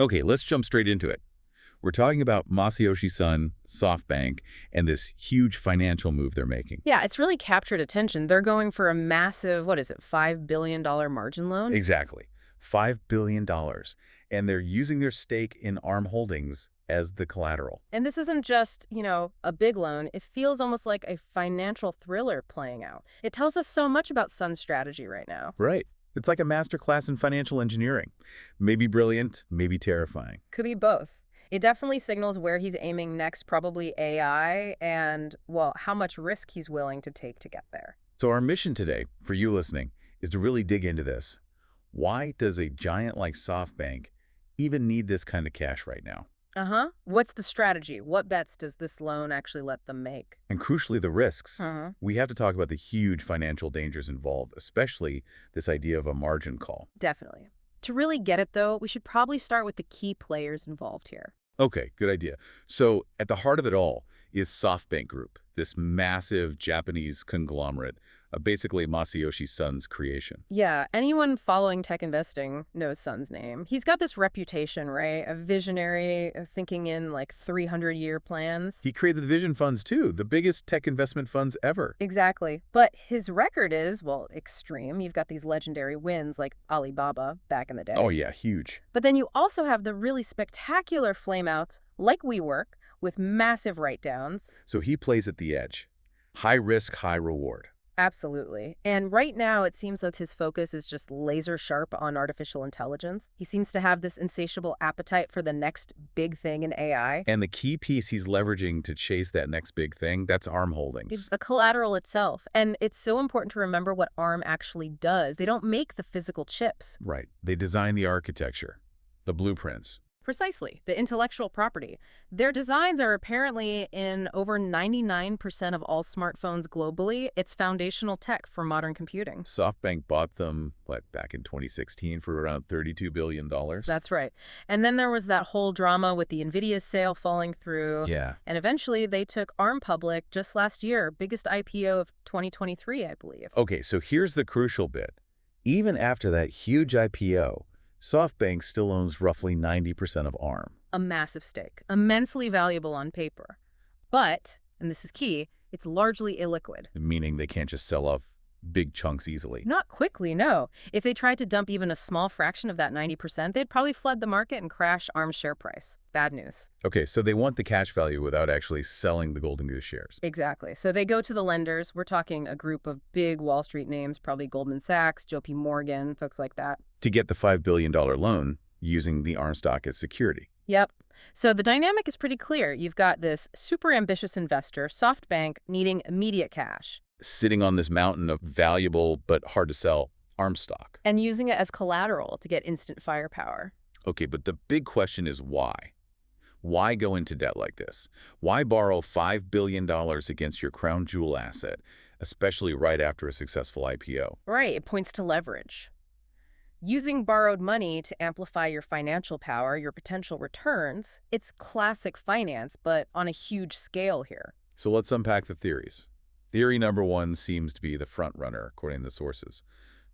Okay, let's jump straight into it. We're talking about Masayoshi Son, SoftBank, and this huge financial move they're making. Yeah, it's really captured attention. They're going for a massive, what is it, $5 billion margin loan? Exactly. $5 billion. And they're using their stake in ARM Holdings as the collateral. And this isn't just, a big loan. It feels almost like a financial thriller playing out. It tells us so much about Sun's strategy right now. Right. It's like a masterclass in financial engineering. Maybe brilliant, maybe terrifying. Could be both. It definitely signals where he's aiming next, probably AI, and, well, how much risk he's willing to take to get there. So our mission today, for you listening, is to really dig into this. Why does a giant like SoftBank even need this kind of cash right now? What's the strategy? What bets does this loan actually let them make? And crucially, the risks. Uh-huh. We have to talk about the huge financial dangers involved, especially this idea of a margin call. Definitely. To really get it, though, we should probably start with the key players involved here. Okay, good idea. So at the heart of it all is SoftBank Group, this massive Japanese conglomerate, basically Masayoshi Son's creation. Yeah, anyone following tech investing knows Sun's name. He's got this reputation, right? A visionary, thinking in like 300-year plans. He created the Vision Funds too, the biggest tech investment funds ever. Exactly. But his record is, well, extreme. You've got these legendary wins like Alibaba back in the day. Oh yeah, huge. But then you also have the really spectacular flameouts like WeWork with massive write-downs. So he plays at the edge. High risk, high reward. Absolutely. And right now, it seems that his focus is just laser sharp on artificial intelligence. He seems to have this insatiable appetite for the next big thing in AI. And the key piece he's leveraging to chase that next big thing, that's ARM It's Holdings. the collateral itself. And it's so important to remember what ARM actually does. They don't make the physical chips. Right. They design the architecture, the blueprints. Precisely, the intellectual property. Their designs are apparently in over 99% of all smartphones globally. It's foundational tech for modern computing. SoftBank bought them, back in 2016 for around $32 billion? That's right. And then there was that whole drama with the NVIDIA sale falling through. Yeah. And eventually they took ARM public just last year, biggest IPO of 2023, I believe. Okay, so here's the crucial bit. Even after that huge IPO, SoftBank still owns roughly 90% of ARM. A massive stake, immensely valuable on paper. But, and this is key, it's largely illiquid. Meaning they can't just sell off big chunks easily. Not quickly, no. If they tried to dump even a small fraction of that 90%, they'd probably flood the market and crash ARM's share price. Bad news. Okay, so they want the cash value without actually selling the golden goose shares. Exactly. So they go to the lenders. We're talking a group of big Wall Street names, probably Goldman Sachs, JP Morgan, folks like that. To get the $5 billion loan using the ARM stock as security. Yep. So the dynamic is pretty clear. You've got this super ambitious investor, SoftBank, needing immediate cash. Sitting on this mountain of valuable but hard to sell ARM stock. And using it as collateral to get instant firepower. Okay, but the big question is why? Why go into debt like this? Why borrow $5 billion against your crown jewel asset, especially right after a successful IPO? Right, it points to leverage. Using borrowed money to amplify your financial power, your potential returns, it's classic finance, but on a huge scale here. So let's unpack the theories. Theory number one seems to be the front runner, according to the sources.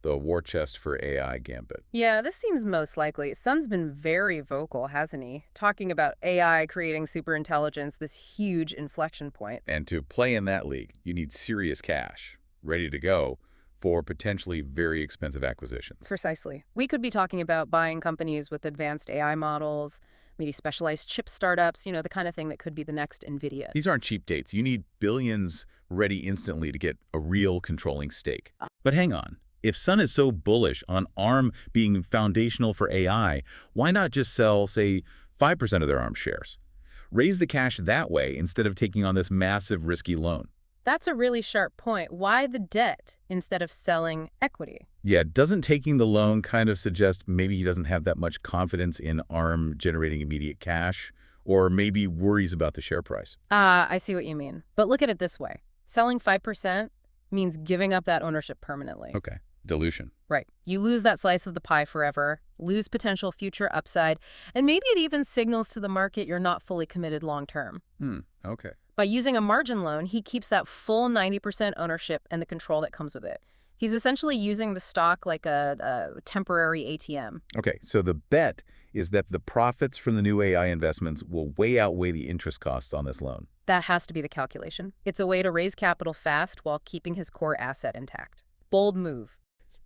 The war chest for AI gambit. Yeah, this seems most likely. Sun's been very vocal, hasn't he? Talking about AI creating superintelligence, this huge inflection point. And to play in that league, you need serious cash, ready to go for potentially very expensive acquisitions. Precisely. We could be talking about buying companies with advanced AI models, maybe specialized chip startups, the kind of thing that could be the next NVIDIA. These aren't cheap dates. You need billions ready instantly to get a real controlling stake. But hang on. If Sun is so bullish on ARM being foundational for AI, why not just sell, say, 5% of their ARM shares? Raise the cash that way instead of taking on this massive risky loan. That's a really sharp point. Why the debt instead of selling equity? Yeah, doesn't taking the loan kind of suggest maybe he doesn't have that much confidence in ARM generating immediate cash? Or maybe worries about the share price? I see what you mean. But look at it this way. Selling 5% means giving up that ownership permanently. Okay. Dilution. Right. You lose that slice of the pie forever, lose potential future upside, and maybe it even signals to the market you're not fully committed long term. Okay. By using a margin loan, he keeps that full 90% ownership and the control that comes with it. He's essentially using the stock like a temporary ATM. Okay, so the bet is that the profits from the new AI investments will way outweigh the interest costs on this loan. That has to be the calculation. It's a way to raise capital fast while keeping his core asset intact. Bold move.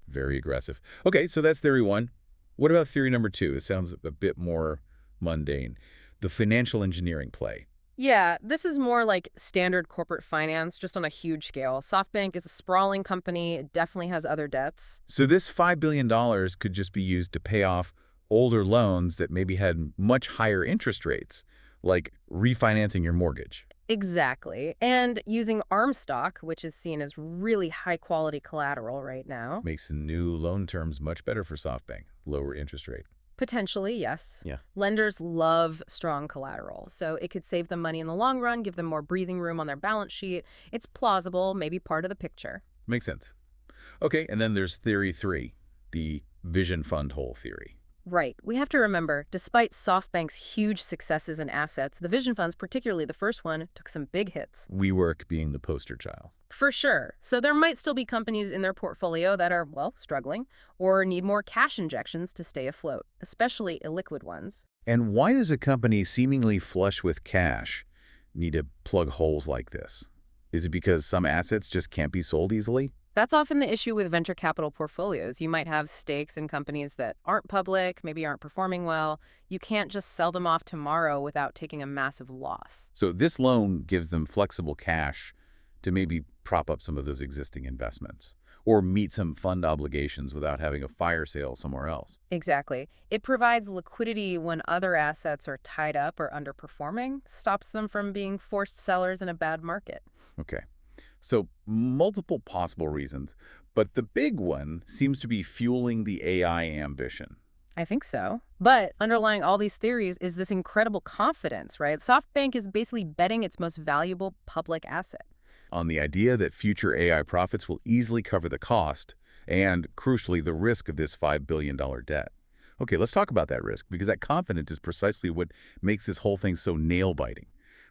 Very aggressive. Okay, so that's theory one. What about theory number two? It sounds a bit more mundane. The financial engineering play. Yeah, this is more like standard corporate finance, just on a huge scale. SoftBank is a sprawling company. It definitely has other debts. So this $5 billion could just be used to pay off older loans that maybe had much higher interest rates, like refinancing your mortgage. Exactly. And using ARM stock, which is seen as really high-quality collateral right now. Makes the new loan terms much better for SoftBank. Lower interest rate. Potentially, yes. Yeah. Lenders love strong collateral, so it could save them money in the long run, give them more breathing room on their balance sheet. It's plausible, maybe part of the picture. Makes sense. Okay, and then there's theory three, the vision fund hole theory. Right. We have to remember, despite SoftBank's huge successes and assets, the vision funds, particularly the first one, took some big hits. WeWork being the poster child. For sure. So there might still be companies in their portfolio that are, well, struggling or need more cash injections to stay afloat, especially illiquid ones. And why does a company seemingly flush with cash need to plug holes like this? Is it because some assets just can't be sold easily? That's often the issue with venture capital portfolios. You might have stakes in companies that aren't public, maybe aren't performing well. You can't just sell them off tomorrow without taking a massive loss. So this loan gives them flexible cash to maybe prop up some of those existing investments or meet some fund obligations without having a fire sale somewhere else. Exactly. It provides liquidity when other assets are tied up or underperforming, stops them from being forced sellers in a bad market. Okay. So multiple possible reasons, but the big one seems to be fueling the AI ambition. I think so. But underlying all these theories is this incredible confidence, right? SoftBank is basically betting its most valuable public asset. On the idea that future AI profits will easily cover the cost and, crucially, the risk of this $5 billion debt. Okay, let's talk about that risk, because that confidence is precisely what makes this whole thing so nail-biting.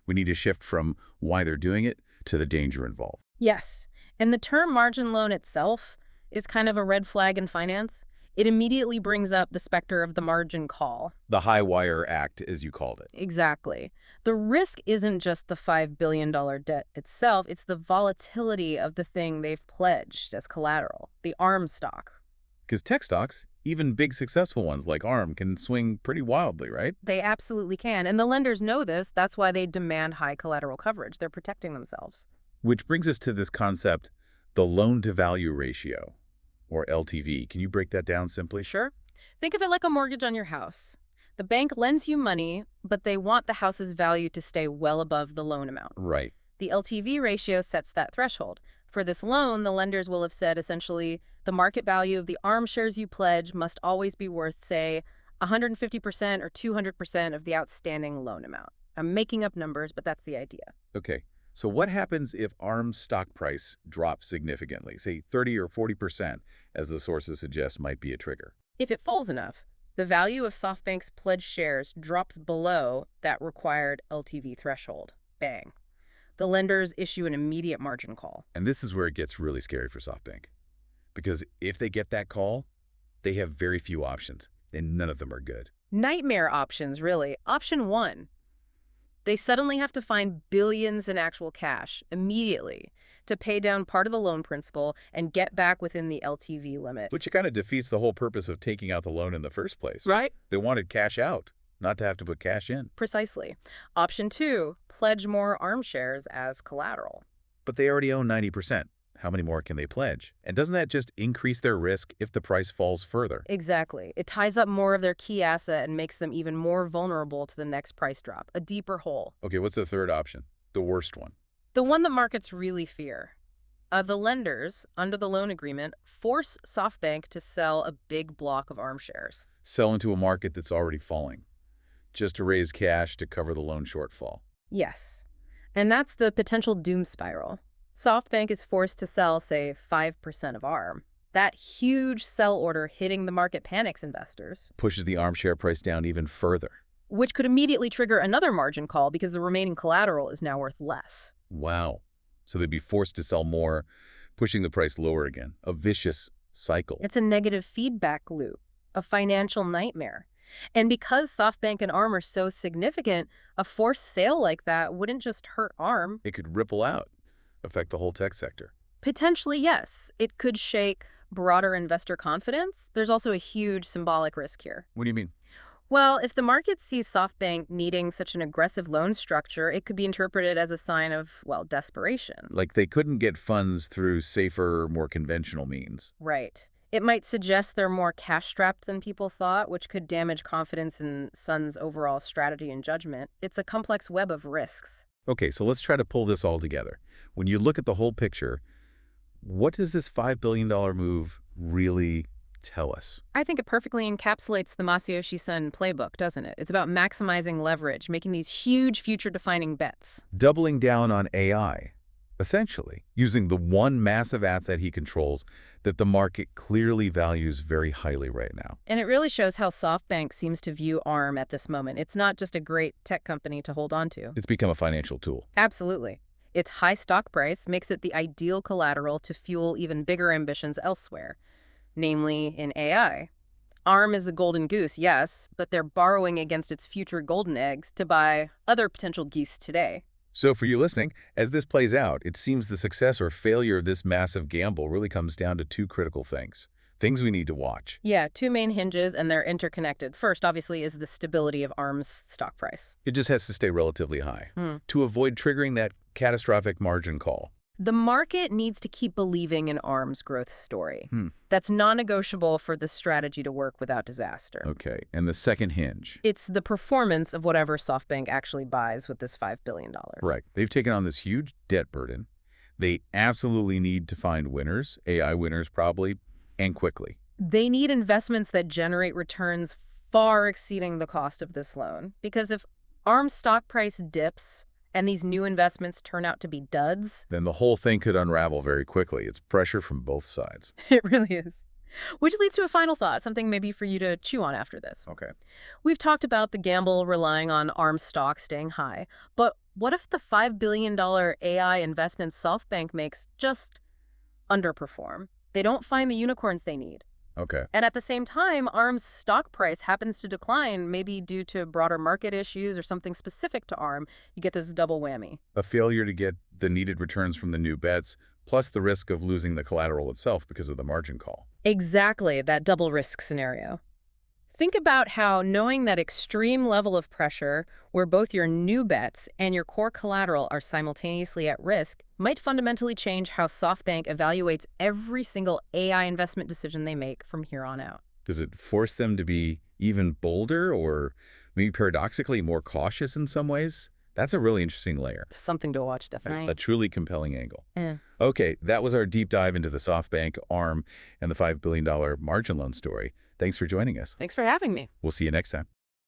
We need to shift from why they're doing it to the danger involved. Yes. And the term margin loan itself is kind of a red flag in finance. It immediately brings up the specter of the margin call. The high wire act, as you called it. Exactly. The risk isn't just the $5 billion debt itself, it's the volatility of the thing they've pledged as collateral, the ARM stock. Because tech stocks, even big successful ones like ARM, can swing pretty wildly, right? They absolutely can. And the lenders know this. That's why they demand high collateral coverage. They're protecting themselves. Which brings us to this concept, the loan-to-value ratio, or LTV. Can you break that down simply? Sure. Think of it like a mortgage on your house. The bank lends you money, but they want the house's value to stay well above the loan amount. Right. The LTV ratio sets that threshold. For this loan, the lenders will have said essentially the market value of the ARM shares you pledge must always be worth, say, 150% or 200% of the outstanding loan amount. I'm making up numbers, but that's the idea. Okay. So what happens if ARM's stock price drops significantly, say 30 or 40%, as the sources suggest might be a trigger? If it falls enough, the value of SoftBank's pledged shares drops below that required LTV threshold. Bang. The lenders issue an immediate margin call. And this is where it gets really scary for SoftBank. Because if they get that call, they have very few options, and none of them are good. Nightmare options, really. Option one. They suddenly have to find billions in actual cash immediately to pay down part of the loan principal and get back within the LTV limit. Which kind of defeats the whole purpose of taking out the loan in the first place. Right? They wanted cash out, not to have to put cash in. Precisely. Option two, pledge more ARM shares as collateral. But they already own 90%. How many more can they pledge? And doesn't that just increase their risk if the price falls further? Exactly. It ties up more of their key asset and makes them even more vulnerable to the next price drop, a deeper hole. Okay, what's the third option? The worst one. The one that markets really fear. The lenders, under the loan agreement, force SoftBank to sell a big block of ARM shares. Sell into a market that's already falling, just to raise cash to cover the loan shortfall. Yes. And that's the potential doom spiral. SoftBank is forced to sell, say, 5% of ARM. That huge sell order hitting the market panics investors. Pushes the ARM share price down even further. Which could immediately trigger another margin call because the remaining collateral is now worth less. Wow. So they'd be forced to sell more, pushing the price lower again. A vicious cycle. It's a negative feedback loop, a financial nightmare. And because SoftBank and ARM are so significant, a forced sale like that wouldn't just hurt ARM. It could ripple out, affect the whole tech sector. Potentially, yes. It could shake broader investor confidence. There's also a huge symbolic risk here. What do you mean? Well, if the market sees SoftBank needing such an aggressive loan structure, it could be interpreted as a sign of, well, desperation. Like they couldn't get funds through safer, more conventional means. Right. It might suggest they're more cash-strapped than people thought, which could damage confidence in Sun's overall strategy and judgment. It's a complex web of risks. Okay, so let's try to pull this all together. When you look at the whole picture, what does this $5 billion move really tell us? I think it perfectly encapsulates the Masayoshi Son playbook, doesn't it? It's about maximizing leverage, making these huge future-defining bets. Doubling down on AI, essentially, using the one massive asset he controls that the market clearly values very highly right now. And it really shows how SoftBank seems to view ARM at this moment. It's not just a great tech company to hold on to. It's become a financial tool. Absolutely. Its high stock price makes it the ideal collateral to fuel even bigger ambitions elsewhere, namely in AI. ARM is the golden goose, yes, but they're borrowing against its future golden eggs to buy other potential geese today. So for you listening, as this plays out, it seems the success or failure of this massive gamble really comes down to two critical things we need to watch. Yeah, two main hinges, and they're interconnected. First, obviously, is the stability of ARM's stock price. It just has to stay relatively high to avoid triggering that catastrophic margin call. The market needs to keep believing in ARM's growth story. That's non-negotiable for the strategy to work without disaster. Okay, and the second hinge. It's the performance of whatever SoftBank actually buys with this $5 billion. Right. They've taken on this huge debt burden. They absolutely need to find winners, AI winners probably, and quickly. They need investments that generate returns far exceeding the cost of this loan. Because if ARM's stock price dips and these new investments turn out to be duds, then the whole thing could unravel very quickly. It's pressure from both sides. it really is. Which leads to a final thought, something maybe for you to chew on after this. Okay. We've talked about the gamble relying on ARM stock staying high, but what if the $5 billion AI investments SoftBank makes just underperform? They don't find the unicorns they need. Okay. And at the same time, ARM's stock price happens to decline, maybe due to broader market issues or something specific to ARM. You get this double whammy. A failure to get the needed returns from the new bets, plus the risk of losing the collateral itself because of the margin call. Exactly, that double risk scenario. Think about how knowing that extreme level of pressure, where both your new bets and your core collateral are simultaneously at risk, might fundamentally change how SoftBank evaluates every single AI investment decision they make from here on out. Does it force them to be even bolder or maybe paradoxically more cautious in some ways? That's a really interesting layer. Something to watch, definitely. A truly compelling angle. Yeah. Okay, that was our deep dive into the SoftBank, ARM, and the $5 billion margin loan story. Thanks for joining us. Thanks for having me. We'll see you next time.